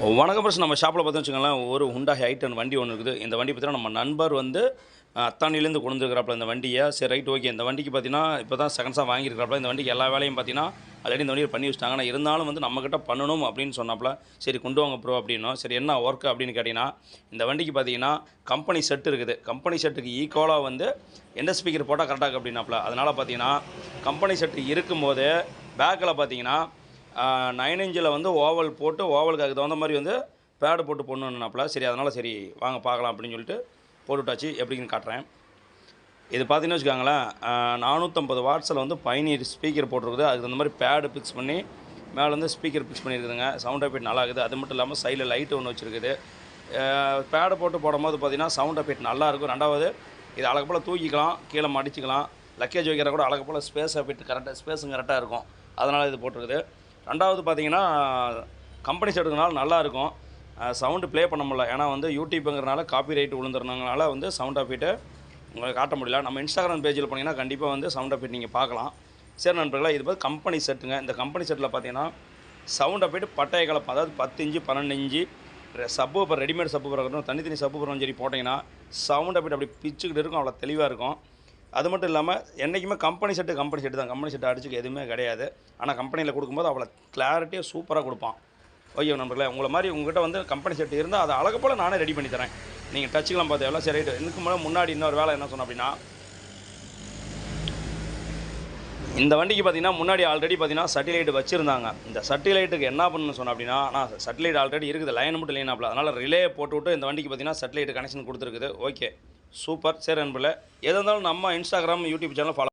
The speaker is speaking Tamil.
வணக்கம் பிரஸ் நம்ம ஷாப்பில் பார்த்தோன்னு வச்சுக்கோங்களேன், ஒரு ஹுண்டாய் i10 வண்டி ஒன்று இருக்குது. இந்த வண்டி பார்த்தீங்கன்னா நம்ம நண்பர் வந்து அத்தானிலேருந்து கொண்டு வந்துருக்கிறாப்புல இந்த வண்டியை. சரி ரைட் ஓகே. இந்த வண்டிக்கு பார்த்தீங்கன்னா இப்போ தான் செகண்ட்ஸாக வாங்கியிருக்கிறாப்புல. இந்த வண்டிக்கு எல்லா வேலையும் பார்த்தீங்கன்னா ஆல்ரெடி இந்த வண்டியை பண்ணி வச்சுட்டாங்க. ஆனால் இருந்தாலும் வந்து நம்மக்கிட்ட பண்ணணும் அப்படின்னு சொன்னாப்புல. சரி கொண்டு வாங்க ப்ரோ அப்படின்னோம். சரி என்ன ஒர்க் அப்படின்னு கேட்டிங்கன்னா, இந்த வண்டிக்கு பார்த்தீங்கன்னா கம்பெனி செட் இருக்குது. கம்பெனி செட்டுக்கு ஈக்குவலாக வந்து எந்த ஸ்பீக்கர் போட்டால் கரெக்டாக இருக்குது அப்படின்னாப்புல. அதனால் பார்த்தீங்கன்னா கம்பெனி செட்டு இருக்கும்போது பேக்கில் பார்த்தீங்கன்னா 9 இன்ச்சில் வந்து ஓவல் போட்டு ஓவலுக்கு அதுக்கு தகுந்த மாதிரி வந்து பேடு போட்டு போடணுன்னாப்புல. சரி அதனால் சரி வாங்க பார்க்கலாம் அப்படின்னு சொல்லிட்டு போட்டுவிட்டாச்சு. எப்படின்னு காட்டுறேன். இது பார்த்தீங்கன்னு வச்சுக்கோங்களேன், 450 வாட்ஸில் வந்து பயணியர் ஸ்பீக்கர் போட்டிருக்குது. அதுக்கு தகுந்த மாதிரி பேடு ஃபிக்ஸ் பண்ணி மேலே வந்து ஸ்பீக்கர் ஃபிக்ஸ் பண்ணியிருக்குதுங்க. சவுண்ட் எஃபெக்ட் நல்லா இருக்குது. அது மட்டும் இல்லாமல் சைடில் லைட்டு ஒன்று வச்சுருக்குது. பேடு போட்டு போடும்போது பார்த்தீங்கன்னா சவுண்ட் எஃபெக்ட் நல்லாயிருக்கும். ரெண்டாவது இது அழகு போல் தூக்கிக்கலாம், கீழே மடிச்சிக்கலாம், லக்கேஜ் வைக்கிற கூட அழகு போல் ஸ்பேஸ் எஃபெக்ட் ஸ்பேஸும் கரெக்டாக இருக்கும். அதனால் இது போட்டிருக்குது. ரெண்டாவது பார்த்தீங்கன்னா கம்பெனி செட்டுக்குனால நல்லாயிருக்கும். சவுண்டு ப்ளே பண்ண முடியல. ஏன்னா வந்து யூடியூப்புங்கிறனால காப்பி ரைட் விழுந்துருந்தனால வந்து சவுண்ட் எஃபெக்ட்டு உங்களுக்கு காட்ட முடியல. நம்ம இன்ஸ்டாகிராம் பேஜில் போனீங்கன்னா கண்டிப்பாக வந்து சவுண்ட் எஃபெக்ட் நீங்கள் பார்க்கலாம். சரி நண்பர்களே, இது பார்த்து கம்பெனி செட்டுங்க. இந்த கம்பெனி செட்டில் பார்த்தீங்கன்னா சவுண்ட் எஃபெக்ட் பட்டைய கலப்பம், அதாவது 10 இன்ச்சு 12 இன்ச்சு சப்பு இப்போ ரெடிமேட் சப்பு இருக்கட்டும், தனித்தனி சப்பு பரம் சரி போட்டிங்கன்னா சவுண்ட் எஃபெக்ட் அப்படி பிச்சுக்கிட்டு இருக்கும், அவ்வளோ தெளிவாக இருக்கும். அது மட்டும் இல்லாமல் என்றைக்குமே கம்பெனி செட்டு தான். கம்பெனி செட்டு அடிச்சுக்க எதுவுமே கிடையாது. ஆனால் கம்பெனியில் கொடுக்கும்போது அவ்வளோ கிளாரிட்டியாக சூப்பராக கொடுப்பான். ஓகே நண்பர்களே, உங்களை மாதிரி உங்கள்கிட்ட வந்து கம்பெனி செட்டு இருந்தால் அதை அழகு போல் நானே ரெடி பண்ணி தரேன். நீங்கள் டச்சுக்கெலாம் பார்த்து எல்லாம் சரி ரைட்டு. இதுக்கு முன்னாடி இன்னொரு வேலை என்ன சொன்னோம் அப்படின்னா, இந்த வண்டிக்கு பார்த்தீங்கன்னா முன்னாடி ஆல்ரெடி பார்த்தீங்கன்னா சட்டிலைட் வச்சுருந்தாங்க. இந்த சட்டிலைட்டுக்கு என்ன பண்ணணும்னு சொன்னோம் அப்படின்னா, ஆனால் சட்டிலைட் ஆல்ரெடி இருக்குது, லைன் மட்டும் லைனாப்பில். அதனால் ரிலே போட்டுவிட்டு இந்த வண்டிக்கு பார்த்தீங்கன்னா சட்டிலைட் கனெக்ஷன் கொடுத்துருக்குது. Okay super. சரி நண்பர்களே, எது இருந்தாலும் நம்ம இன்ஸ்டாகிராம் யூடியூப் சேனல் ஃபாலோ